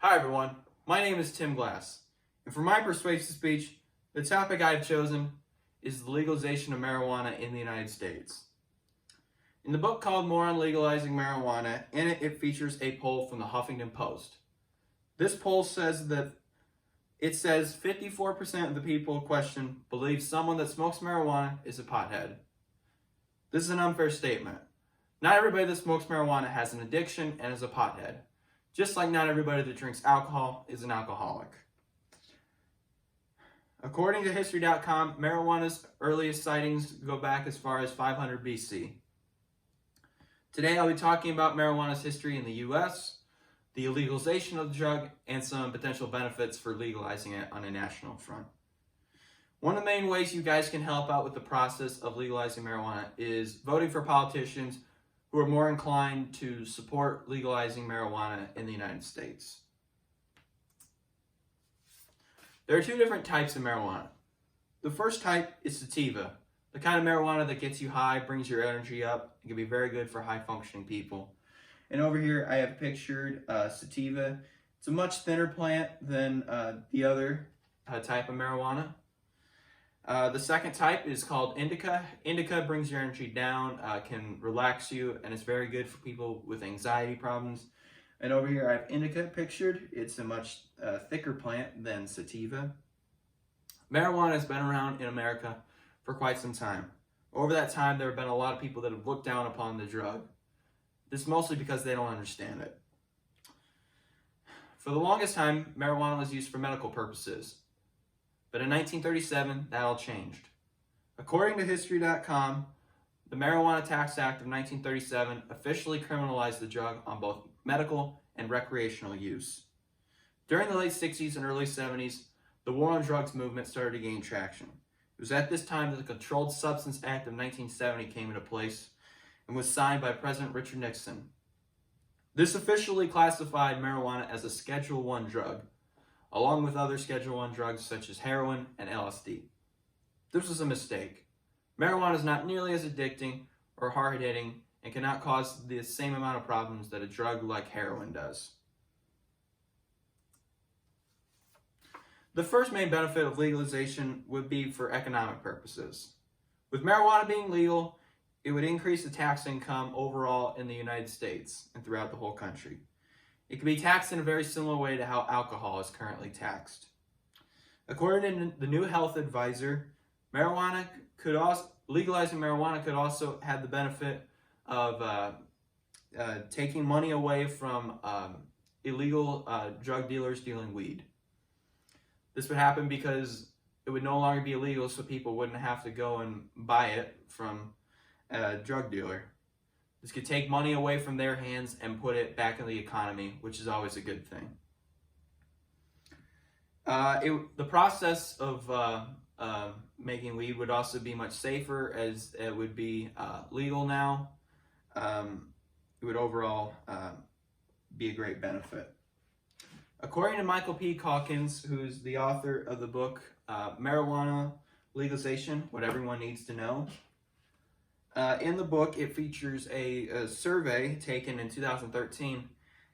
Hi everyone, my name is Tim Glass, and for my persuasive speech, the topic I've chosen is the legalization of marijuana in the United States. In the book called More on Legalizing Marijuana, in it features a poll from the Huffington Post. This poll says 54% of the people questioned believe someone that smokes marijuana is a pothead. This is an unfair statement. Not everybody that smokes marijuana has an addiction and is a pothead. Just like not everybody that drinks alcohol is an alcoholic. According to History.com, marijuana's earliest sightings go back as far as 500 BC. Today I'll be talking about marijuana's history in the US, the legalization of the drug, and some potential benefits for legalizing it on a national front. One of the main ways you guys can help out with the process of legalizing marijuana is voting for politicians who are more inclined to support legalizing marijuana in the United States. There are two different types of marijuana. The first type is sativa, the kind of marijuana that gets you high, brings your energy up, and can be very good for high-functioning people. And over here I have pictured sativa. It's a much thinner plant than the other type of marijuana. The second type is called indica. Indica brings your energy down, can relax you, and it's very good for people with anxiety problems. And over here I have indica pictured. It's a much thicker plant than sativa. Marijuana has been around in America for quite some time. Over that time, there have been a lot of people that have looked down upon the drug. This is mostly because they don't understand it. For the longest time, marijuana was used for medical purposes. But in 1937, that all changed. According to History.com, the Marijuana Tax Act of 1937 officially criminalized the drug on both medical and recreational use. During the late 60s and early 70s, the war on drugs movement started to gain traction. It was at this time that the Controlled Substance Act of 1970 came into place and was signed by President Richard Nixon. This officially classified marijuana as a Schedule I drug, along with other Schedule I drugs such as heroin and LSD. This was a mistake. Marijuana is not nearly as addicting or hard-hitting and cannot cause the same amount of problems that a drug like heroin does. The first main benefit of legalization would be for economic purposes. With marijuana being legal, it would increase the tax income overall in the United States and throughout the whole country. It can be taxed in a very similar way to how alcohol is currently taxed. According to the new health advisor, legalizing marijuana could also have the benefit of taking money away from illegal drug dealers dealing weed. This would happen because it would no longer be illegal, so people wouldn't have to go and buy it from a drug dealer. This could take money away from their hands and put it back in the economy, which is always a good thing. The process of making weed would also be much safer, as it would be legal now. It would overall be a great benefit. According to Michael P. Calkins, who's the author of the book Marijuana Legalization, What Everyone Needs to Know, in the book, it features a survey taken in 2013,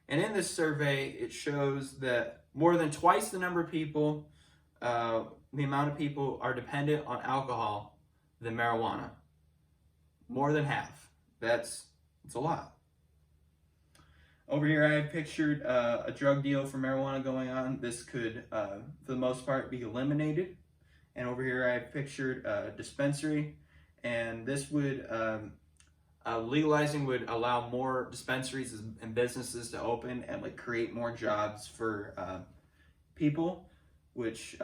and in this survey, it shows that more than twice the number of people, the amount of people are dependent on alcohol than marijuana. More than half. It's a lot. Over here, I have pictured a drug deal for marijuana going on. This could, for the most part, be eliminated. And over here, I have pictured a dispensary. And this would, legalizing would allow more dispensaries and businesses to open and create more jobs for people, which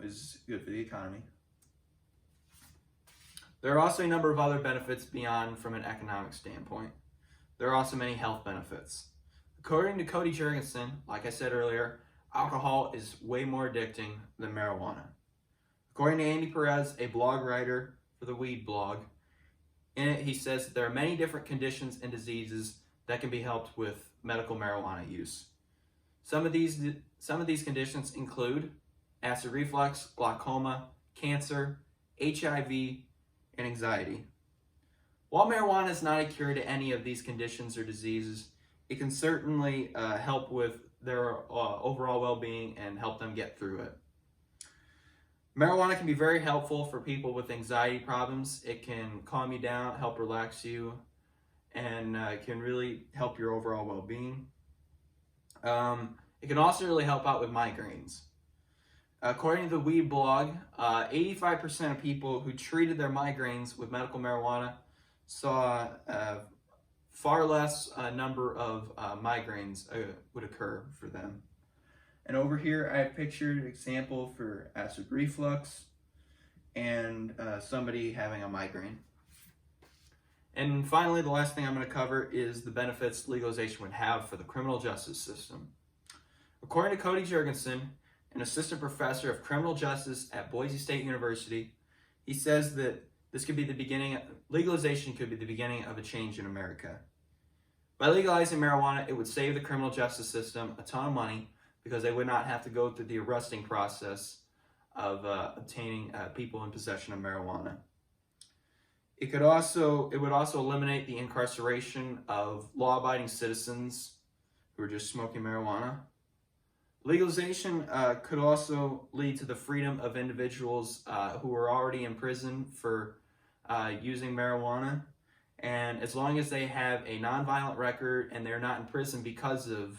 is good for the economy. There are also a number of other benefits beyond from an economic standpoint. There are also many health benefits. According to Cody Jurgensen, like I said earlier, alcohol is way more addicting than marijuana. According to Andy Perez, a blog writer for the Weed blog, in it he says that there are many different conditions and diseases that can be helped with medical marijuana use. Some of these conditions include acid reflux, glaucoma, cancer, HIV, and anxiety. While marijuana is not a cure to any of these conditions or diseases, it can certainly help with their overall well-being and help them get through it. Marijuana can be very helpful for people with anxiety problems. It can calm you down, help relax you, and can really help your overall well-being. It can also really help out with migraines. According to the Weed blog, 85% of people who treated their migraines with medical marijuana saw far less number of migraines would occur for them. And over here I pictured an example for acid reflux and somebody having a migraine. And finally, the last thing I'm going to cover is the benefits legalization would have for the criminal justice system. According to Cody Jurgensen, an assistant professor of criminal justice at Boise State University, he says that legalization could be the beginning of a change in America. By legalizing marijuana, it would save the criminal justice system a ton of money because they would not have to go through the arresting process of obtaining people in possession of marijuana. It would also eliminate the incarceration of law-abiding citizens who are just smoking marijuana. Legalization could also lead to the freedom of individuals who are already in prison for using marijuana. And as long as they have a nonviolent record and they're not in prison because of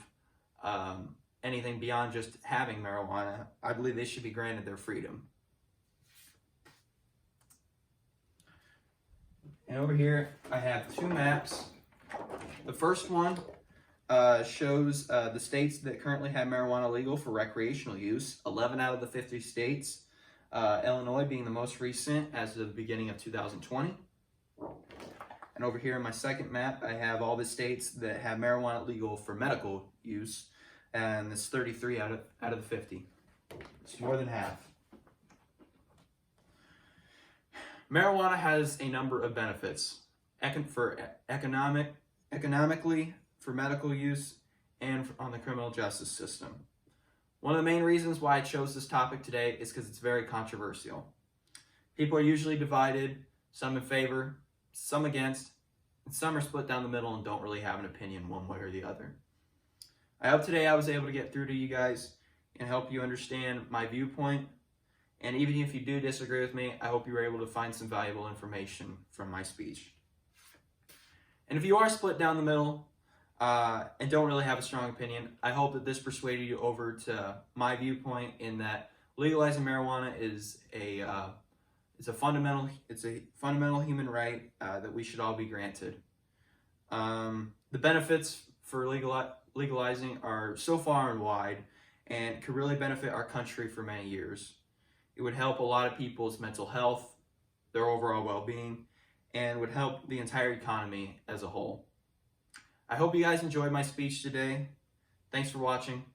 anything beyond just having marijuana, I believe they should be granted their freedom. And over here, I have two maps. The first one shows the states that currently have marijuana legal for recreational use, 11 out of the 50 states, Illinois being the most recent as of the beginning of 2020. And over here in my second map, I have all the states that have marijuana legal for medical use, and it's 33 out of the 50. It's more than half. Marijuana has a number of benefits economically, for medical use, and on the criminal justice system. One of the main reasons why I chose this topic today is because it's very controversial. People are usually divided, some in favor, some against, and some are split down the middle and don't really have an opinion one way or the other. I hope today I was able to get through to you guys and help you understand my viewpoint. And even if you do disagree with me, I hope you were able to find some valuable information from my speech. And if you are split down the middle and don't really have a strong opinion, I hope that this persuaded you over to my viewpoint in that legalizing marijuana is a fundamental human right that we should all be granted. The benefits for legalizing are so far and wide and could really benefit our country for many years. It would help a lot of people's mental health, their overall well-being, and would help the entire economy as a whole. I hope you guys enjoyed my speech today. Thanks for watching.